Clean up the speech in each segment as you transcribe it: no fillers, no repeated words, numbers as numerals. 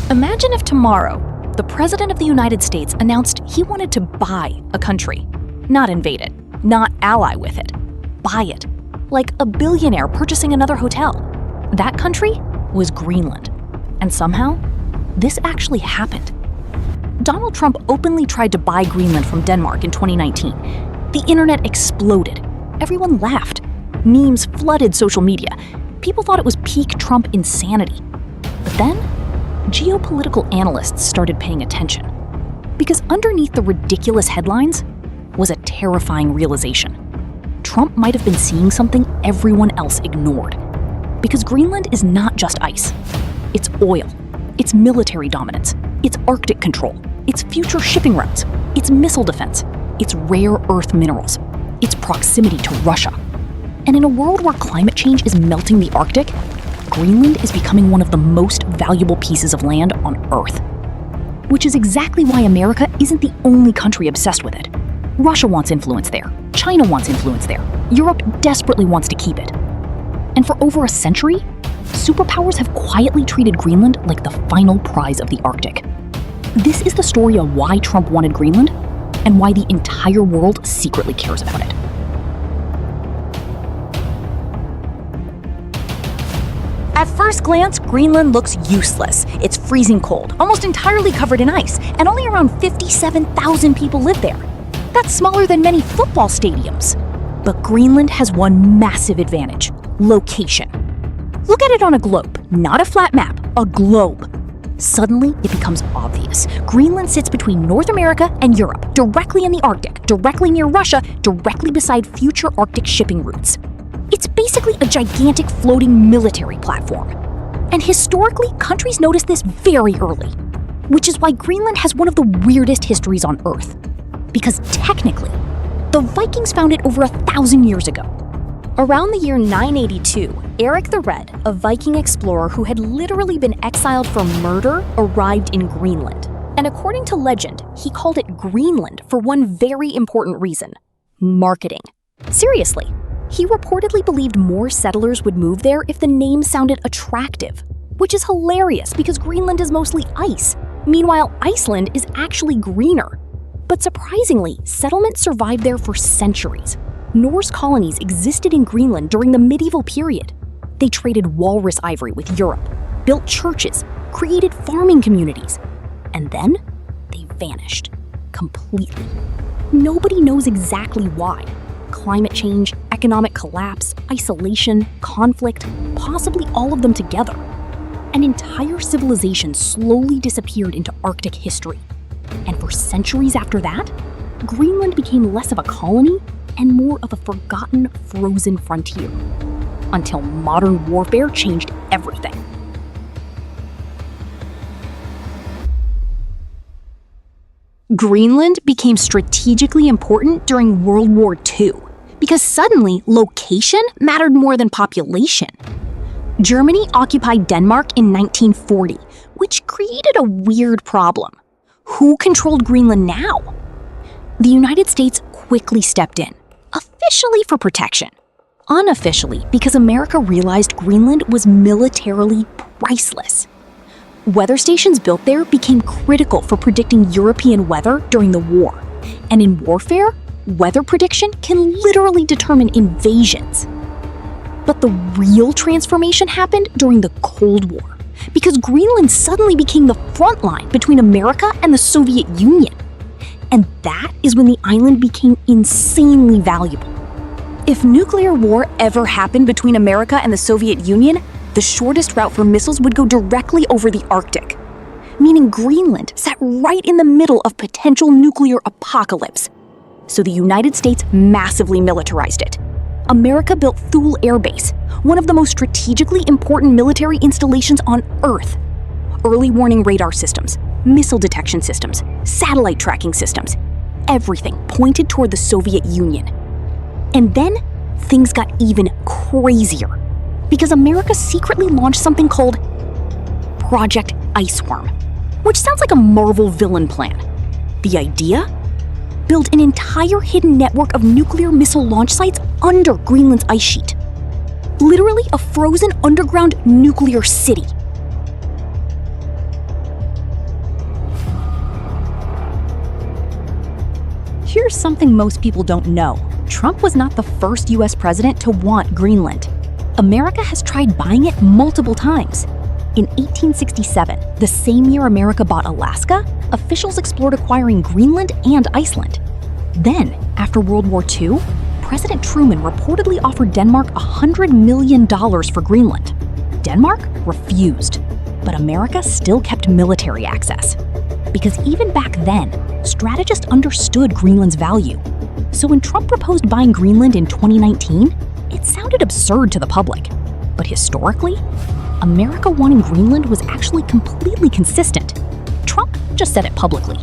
Imagine if tomorrow, the President of the United States announced he wanted to buy a country. Not invade it, not ally with it. Buy it. Like a billionaire purchasing another hotel. That country was Greenland. And somehow, this actually happened. Donald Trump openly tried to buy Greenland from Denmark in 2019. The internet exploded. Everyone laughed. Memes flooded social media. People thought it was peak Trump insanity. But then, geopolitical analysts started paying attention. Because underneath the ridiculous headlines was a terrifying realization. Trump might have been seeing something everyone else ignored. Because Greenland is not just ice. It's oil. It's military dominance. It's Arctic control. It's future shipping routes. It's missile defense. It's rare earth minerals. It's proximity to Russia. And in a world where climate change is melting the Arctic, Greenland is becoming one of the most valuable pieces of land on Earth. Which is exactly why America isn't the only country obsessed with it. Russia wants influence there. China wants influence there. Europe desperately wants to keep it. And for over a century, superpowers have quietly treated Greenland like the final prize of the Arctic. This is the story of why Trump wanted Greenland and why the entire world secretly cares about it. At first glance, Greenland looks useless. It's freezing cold, almost entirely covered in ice, and only around 57,000 people live there. That's smaller than many football stadiums. But Greenland has one massive advantage: location. Look at it on a globe, not a flat map, a globe. Suddenly, it becomes obvious. Greenland sits between North America and Europe, directly in the Arctic, directly near Russia, directly beside future Arctic shipping routes. It's basically a gigantic floating military platform. And historically, countries noticed this very early, which is why Greenland has one of the weirdest histories on Earth. Because technically, the Vikings found it over 1,000 years ago. Around the year 982, Eric the Red, a Viking explorer who had literally been exiled for murder, arrived in Greenland. And according to legend, he called it Greenland for one very important reason: marketing. Seriously. He reportedly believed more settlers would move there if the name sounded attractive, which is hilarious because Greenland is mostly ice. Meanwhile, Iceland is actually greener. But surprisingly, settlements survived there for centuries. Norse colonies existed in Greenland during the medieval period. They traded walrus ivory with Europe, built churches, created farming communities, and then they vanished completely. Nobody knows exactly why. Climate change, economic collapse, isolation, conflict, possibly all of them together. An entire civilization slowly disappeared into Arctic history. And for centuries after that, Greenland became less of a colony and more of a forgotten, frozen frontier. Until modern warfare changed everything. Greenland became strategically important during World War II because suddenly location mattered more than population. Germany occupied Denmark in 1940, which created a weird problem. Who controlled Greenland now? The United States quickly stepped in, officially for protection. Unofficially, because America realized Greenland was militarily priceless. Weather stations built there became critical for predicting European weather during the war. And in warfare, weather prediction can literally determine invasions. But the real transformation happened during the Cold War, because Greenland suddenly became the front line between America and the Soviet Union. And that is when the island became insanely valuable. If nuclear war ever happened between America and the Soviet Union, the shortest route for missiles would go directly over the Arctic, meaning Greenland sat right in the middle of potential nuclear apocalypse. So the United States massively militarized it. America built Thule Air Base, one of the most strategically important military installations on Earth. Early warning radar systems, missile detection systems, satellite tracking systems, everything pointed toward the Soviet Union. And then things got even crazier, because America secretly launched something called Project Iceworm, which sounds like a Marvel villain plan. The idea? Build an entire hidden network of nuclear missile launch sites under Greenland's ice sheet. Literally a frozen underground nuclear city. here's something most people don't know. Trump was not the first US president to want Greenland. America has tried buying it multiple times. In 1867, the same year America bought Alaska, officials explored acquiring Greenland and Iceland. Then, after World War II, President Truman reportedly offered Denmark $100 million for Greenland. Denmark refused, but America still kept military access. Because even back then, strategists understood Greenland's value. So when Trump proposed buying Greenland in 2019, it sounded absurd to the public. But historically, America wanting Greenland was actually completely consistent. Trump just said it publicly.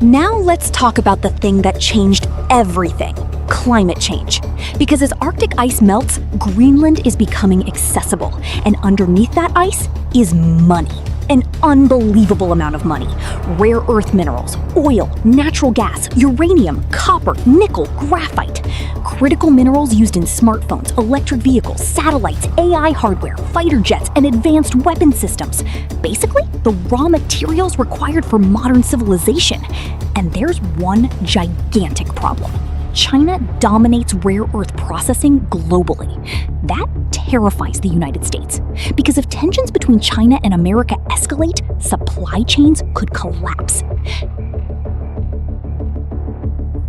Now let's talk about the thing that changed everything: climate change. Because as Arctic ice melts, Greenland is becoming accessible, and underneath that ice is money. An unbelievable amount of money. Rare earth minerals, oil, natural gas, uranium, copper, nickel, graphite. Critical minerals used in smartphones, electric vehicles, satellites, AI hardware, fighter jets, and advanced weapon systems. Basically, the raw materials required for modern civilization. And there's one gigantic problem. China dominates rare earth processing globally. That terrifies the United States, because if tensions between China and America escalate, supply chains could collapse.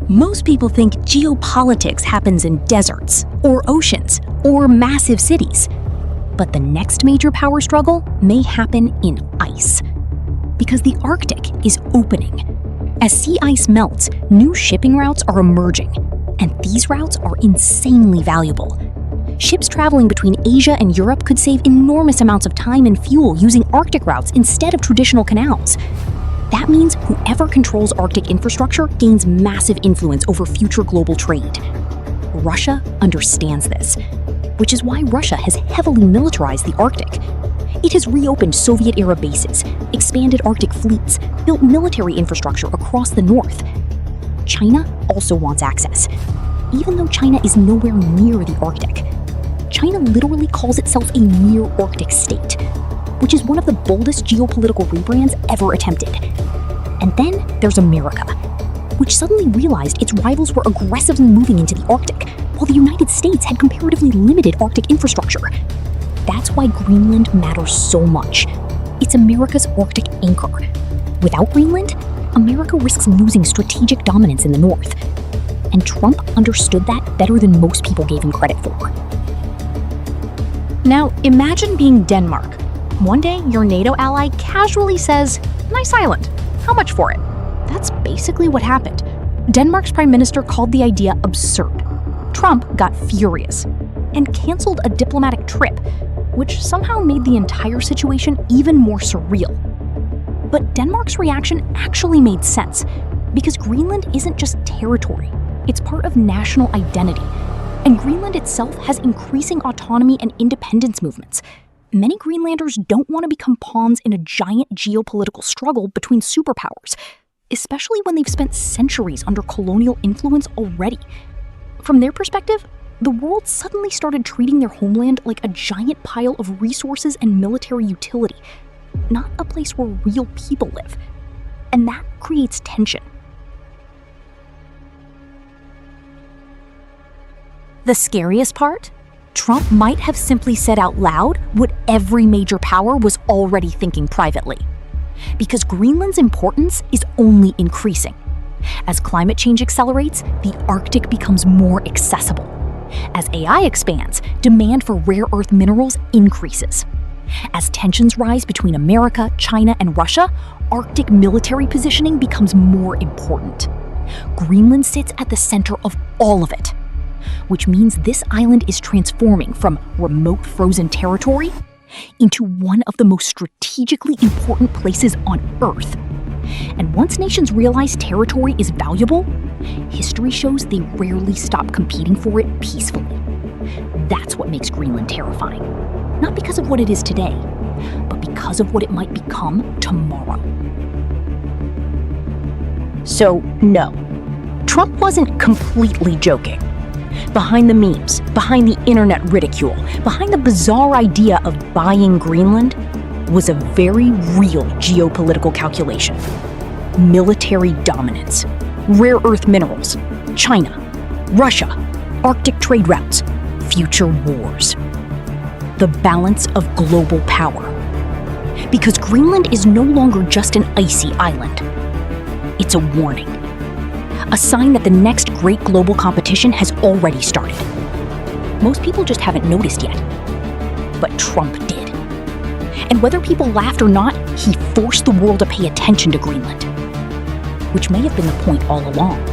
Most people think geopolitics happens in deserts, or oceans, or massive cities. But the next major power struggle may happen in ice. Because the Arctic is opening. As sea ice melts, new shipping routes are emerging, and these routes are insanely valuable. Ships traveling between Asia and Europe could save enormous amounts of time and fuel using Arctic routes instead of traditional canals. That means whoever controls Arctic infrastructure gains massive influence over future global trade. Russia understands this, which is why Russia has heavily militarized the Arctic. It has reopened Soviet-era bases, expanded Arctic fleets, built military infrastructure across the north. China also wants access, even though China is nowhere near the Arctic. China literally calls itself a near-Arctic state, which is one of the boldest geopolitical rebrands ever attempted. And then there's America, which suddenly realized its rivals were aggressively moving into the Arctic, while the United States had comparatively limited Arctic infrastructure. That's why Greenland matters so much. It's America's Arctic anchor. Without Greenland, America risks losing strategic dominance in the north. And Trump understood that better than most people gave him credit for. Now, imagine being Denmark. One day, your NATO ally casually says, "Nice island. How much for it?" That's basically what happened. Denmark's prime minister called the idea absurd. Trump got furious and canceled a diplomatic trip, which somehow made the entire situation even more surreal. But Denmark's reaction actually made sense, because Greenland isn't just territory, it's part of national identity. And Greenland itself has increasing autonomy and independence movements. Many Greenlanders don't want to become pawns in a giant geopolitical struggle between superpowers, especially when they've spent centuries under colonial influence already. From their perspective, the world suddenly started treating their homeland like a giant pile of resources and military utility, not a place where real people live. And that creates tension. The scariest part? Trump might have simply said out loud what every major power was already thinking privately. Because Greenland's importance is only increasing. As climate change accelerates, the Arctic becomes more accessible. As AI expands, demand for rare earth minerals increases. As tensions rise between America, China, and Russia, Arctic military positioning becomes more important. Greenland sits at the center of all of it, which means this island is transforming from remote frozen territory into one of the most strategically important places on Earth. And once nations realize territory is valuable, history shows they rarely stop competing for it peacefully. That's what makes Greenland terrifying. Not because of what it is today, but because of what it might become tomorrow. So, no, Trump wasn't completely joking. Behind the memes, behind the internet ridicule, behind the bizarre idea of buying Greenland was a very real geopolitical calculation. military dominance, rare earth minerals, China, Russia, Arctic trade routes, future wars. The balance of global power. Because Greenland is no longer just an icy island. It's a warning. A sign that the next great global competition has already started. Most people just haven't noticed yet. But Trump did. And whether people laughed or not, he forced the world to pay attention to Greenland. Which may have been the point all along.